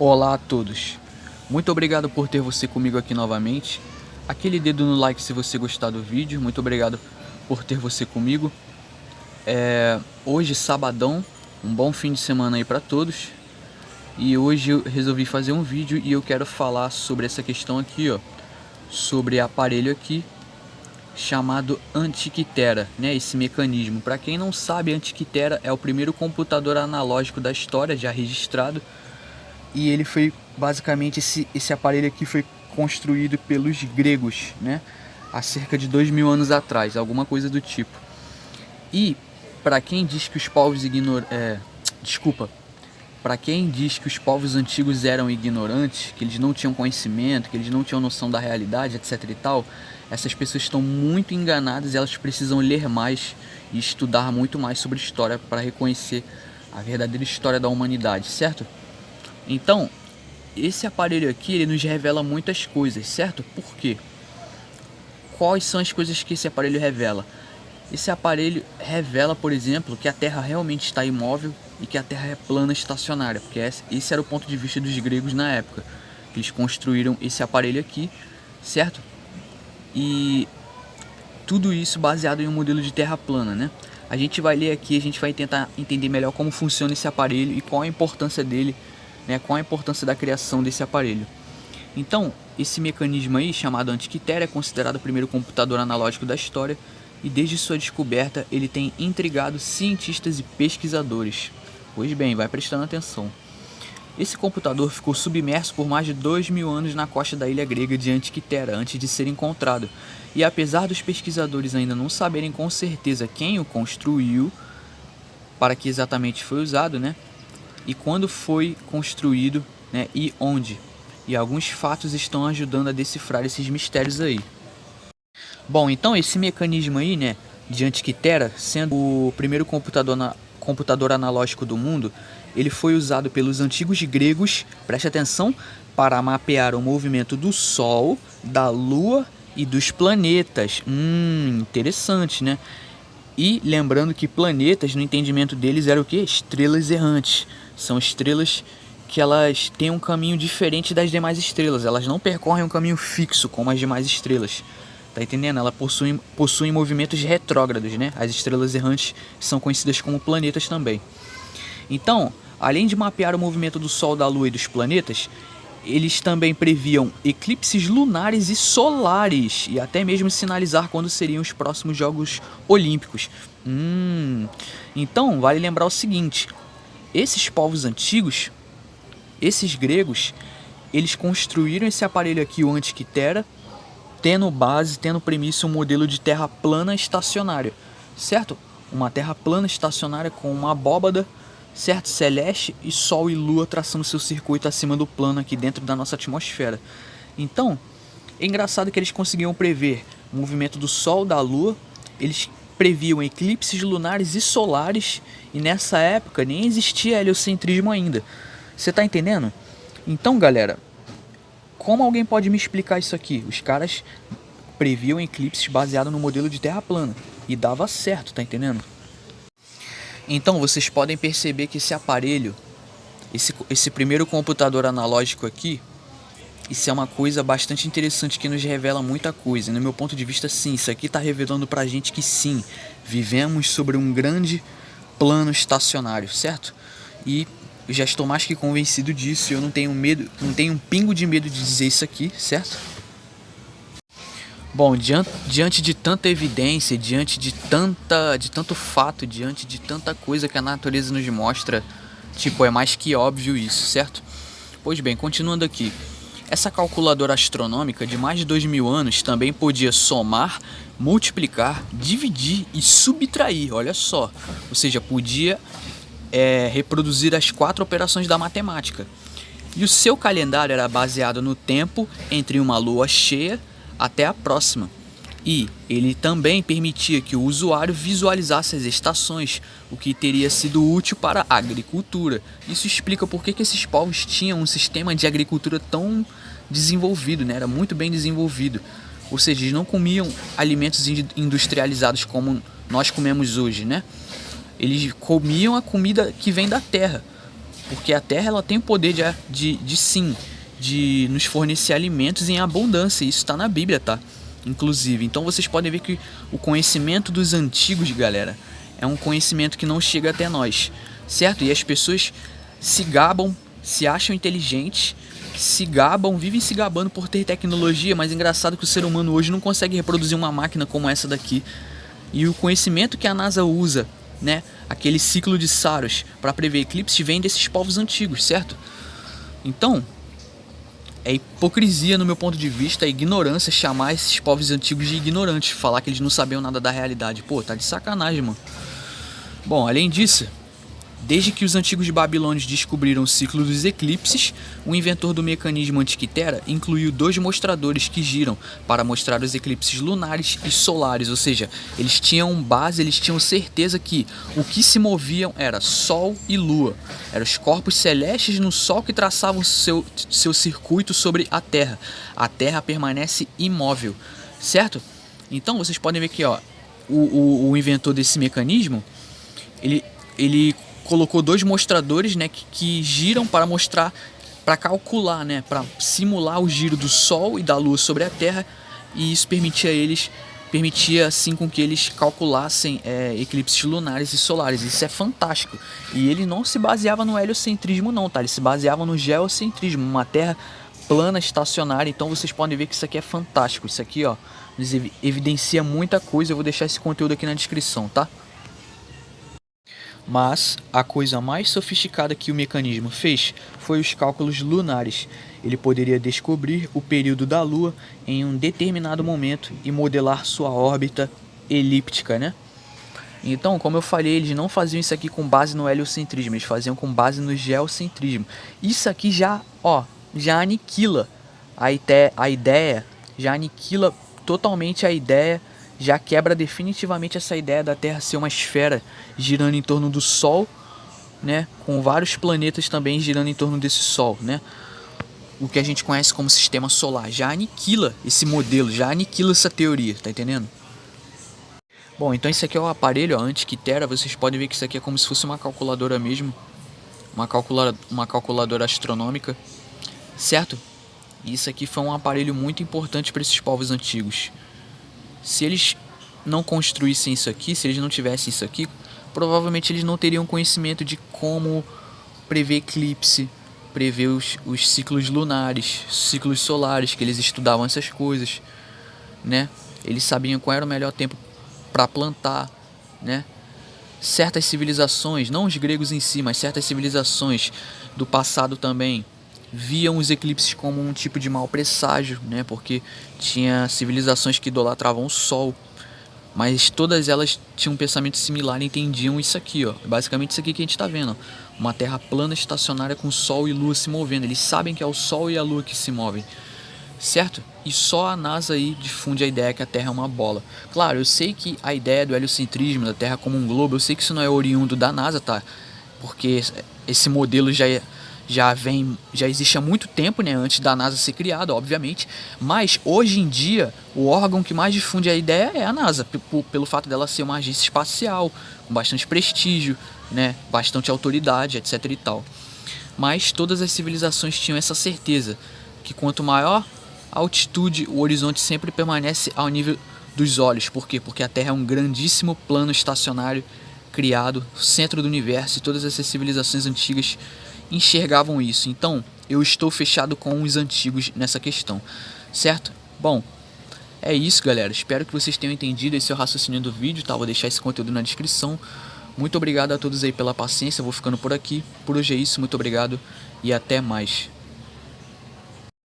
Olá a todos, muito obrigado por ter você comigo aqui novamente. Aquele dedo no like se você gostar do vídeo, muito obrigado por ter você comigo. Hoje sabadão, um bom fim de semana aí para todos. E hoje eu resolvi fazer um vídeo e eu quero falar sobre essa questão aqui, ó, sobre aparelho aqui chamado Antikythera, né? Esse mecanismo. Para quem não sabe, Antikythera é o primeiro computador analógico da história já registrado. E ele foi basicamente esse aparelho aqui foi construído pelos gregos, né? Há cerca de 2000 anos atrás, alguma coisa do tipo. E para quem diz que os povos para quem diz que os povos antigos eram ignorantes, que eles não tinham conhecimento, que eles não tinham noção da realidade, etc e tal, essas pessoas estão muito enganadas e elas precisam ler mais e estudar muito mais sobre história para reconhecer a verdadeira história da humanidade, certo? Então, esse aparelho aqui, ele nos revela muitas coisas, certo? Por quê? Quais são as coisas que esse aparelho revela? Esse aparelho revela, por exemplo, que a Terra realmente está imóvel e que a Terra é plana estacionária, porque esse era o ponto de vista dos gregos na época. Eles construíram esse aparelho aqui, certo? E tudo isso baseado em um modelo de Terra plana, né? A gente vai ler aqui, a gente vai tentar entender melhor como funciona esse aparelho e qual a importância dele, né, qual a importância da criação desse aparelho. Então, esse mecanismo aí, chamado Antikythera, é considerado o primeiro computador analógico da história e desde sua descoberta ele tem intrigado cientistas e pesquisadores. Pois bem, vai prestando atenção. Esse computador ficou submerso por mais de 2000 anos na costa da ilha grega de Antikythera antes de ser encontrado. E apesar dos pesquisadores ainda não saberem com certeza quem o construiu, para que exatamente foi usado, né? E quando foi construído, né, e onde. E alguns fatos estão ajudando a decifrar esses mistérios aí. Bom, então esse mecanismo aí, né, de Antikythera, sendo o primeiro computador analógico do mundo, ele foi usado pelos antigos gregos, preste atenção, para mapear o movimento do Sol, da Lua e dos planetas. Interessante, né? E lembrando que planetas, no entendimento deles, eram o quê? Estrelas errantes. São estrelas que elas têm um caminho diferente das demais estrelas. Elas não percorrem um caminho fixo como as demais estrelas. Tá entendendo? Elas possuem movimentos retrógrados, né? As estrelas errantes são conhecidas como planetas também. Então, além de mapear o movimento do Sol, da Lua e dos planetas, eles também previam eclipses lunares e solares e até mesmo sinalizar quando seriam os próximos Jogos Olímpicos. Então, vale lembrar o seguinte: esses povos antigos, esses gregos, eles construíram esse aparelho aqui, o Antikythera, tendo premissa um modelo de terra plana estacionária, certo? Uma terra plana estacionária com uma abóbada, certo, celeste, e Sol e Lua traçando seu circuito acima do plano aqui dentro da nossa atmosfera. Então, é engraçado que eles conseguiam prever o movimento do Sol, da Lua, eles previam eclipses lunares e solares, e nessa época nem existia heliocentrismo ainda. Você tá entendendo? Então, galera, como alguém pode me explicar isso aqui? Os caras previam eclipses baseado no modelo de Terra plana, e dava certo, tá entendendo? Então vocês podem perceber que esse aparelho, esse primeiro computador analógico aqui, isso é uma coisa bastante interessante que nos revela muita coisa. No meu ponto de vista, sim, isso aqui está revelando pra gente que sim, vivemos sobre um grande plano estacionário, certo? E eu já estou mais que convencido disso, eu não tenho medo, não tenho um pingo de medo de dizer isso aqui, certo? Bom, diante de tanta evidência, diante de tanto fato, diante de tanta coisa que a natureza nos mostra, tipo, é mais que óbvio isso, certo? Pois bem, continuando aqui. Essa calculadora astronômica de mais de 2000 anos também podia somar, multiplicar, dividir e subtrair, olha só. Ou seja, podia reproduzir as 4 operações da matemática. E o seu calendário era baseado no tempo entre uma lua cheia até a próxima. E ele também permitia que o usuário visualizasse as estações, o que teria sido útil para a agricultura. Isso explica por que esses povos tinham um sistema de agricultura tão desenvolvido, né? Era muito bem desenvolvido. Ou seja, eles não comiam alimentos industrializados como nós comemos hoje, né? Eles comiam a comida que vem da terra. Porque a Terra ela tem o poder de nos fornecer alimentos em abundância. Isso está na Bíblia, tá? Inclusive. Então vocês podem ver que o conhecimento dos antigos, galera, é um conhecimento que não chega até nós, certo? E as pessoas se gabam, se acham inteligentes, se gabam, vivem se gabando por ter tecnologia, mas é engraçado que o ser humano hoje não consegue reproduzir uma máquina como essa daqui. E o conhecimento que a NASA usa, né, aquele ciclo de Saros para prever eclipses, vem desses povos antigos, certo? Então, é hipocrisia no meu ponto de vista, é ignorância chamar esses povos antigos de ignorantes, falar que eles não sabiam nada da realidade. Pô, tá de sacanagem, mano. Bom, além disso, desde que os antigos babilônios descobriram o ciclo dos eclipses, o inventor do mecanismo Antiquitera incluiu 2 mostradores que giram para mostrar os eclipses lunares e solares, ou seja, eles tinham base, eles tinham certeza que o que se moviam era Sol e Lua, eram os corpos celestes no Sol que traçavam seu circuito sobre a Terra. A Terra permanece imóvel, certo? Então vocês podem ver que ó, o inventor desse mecanismo, ele colocou 2 mostradores, né, que giram para mostrar, para calcular, né, para simular o giro do Sol e da Lua sobre a Terra, e isso permitia assim com que eles calculassem eclipses lunares e solares. Isso é fantástico. E ele não se baseava no heliocentrismo não, tá? Ele se baseava no geocentrismo, uma Terra plana, estacionária. Então vocês podem ver que isso aqui é fantástico. Isso aqui, ó, nos evidencia muita coisa. Eu vou deixar esse conteúdo aqui na descrição, tá? Mas a coisa mais sofisticada que o mecanismo fez foi os cálculos lunares. Ele poderia descobrir o período da Lua em um determinado momento e modelar sua órbita elíptica, né? Então, como eu falei, eles não faziam isso aqui com base no heliocentrismo, eles faziam com base no geocentrismo. Isso aqui já aniquila a ideia, já aniquila totalmente a ideia, já quebra definitivamente essa ideia da Terra ser uma esfera girando em torno do Sol, né, com vários planetas também girando em torno desse Sol, né? O que a gente conhece como sistema solar. Já aniquila esse modelo, já aniquila essa teoria, tá entendendo? Bom, então esse aqui é o aparelho, ó, Antiquitera. Vocês podem ver que isso aqui é como se fosse uma calculadora mesmo, uma calculadora astronômica, certo? E isso aqui foi um aparelho muito importante para esses povos antigos. Se eles não construíssem isso aqui, se eles não tivessem isso aqui, provavelmente eles não teriam conhecimento de como prever eclipse, prever os ciclos lunares, ciclos solares, que eles estudavam essas coisas, né? Eles sabiam qual era o melhor tempo para plantar, né? Certas civilizações, não os gregos em si, mas certas civilizações do passado também viam os eclipses como um tipo de mau presságio, né? Porque tinha civilizações que idolatravam o Sol, mas todas elas tinham um pensamento similar e entendiam isso aqui, ó. Basicamente isso aqui que a gente está vendo, ó. Uma Terra plana estacionária com Sol e Lua se movendo. Eles sabem que é o Sol e a Lua que se movem, certo? E só a NASA aí difunde a ideia que a Terra é uma bola. Claro, eu sei que a ideia do heliocentrismo, da Terra como um globo, eu sei que isso não é oriundo da NASA, tá? Porque esse modelo já existe há muito tempo, né, antes da NASA ser criada, obviamente, mas hoje em dia o órgão que mais difunde a ideia é a NASA, pelo fato dela ser uma agência espacial, com bastante prestígio, né, bastante autoridade, etc e tal. Mas todas as civilizações tinham essa certeza, que quanto maior a altitude, o horizonte sempre permanece ao nível dos olhos. Por quê? Porque a Terra é um grandíssimo plano estacionário criado no centro do universo, e todas essas civilizações antigas enxergavam isso. Então eu estou fechado com os antigos nessa questão, certo? Bom, é isso, galera. Espero que vocês tenham entendido. Esse é o raciocínio do vídeo, tá? Vou deixar esse conteúdo na descrição. Muito obrigado a todos aí pela paciência. Vou ficando por aqui. Por hoje é isso. Muito obrigado e até mais.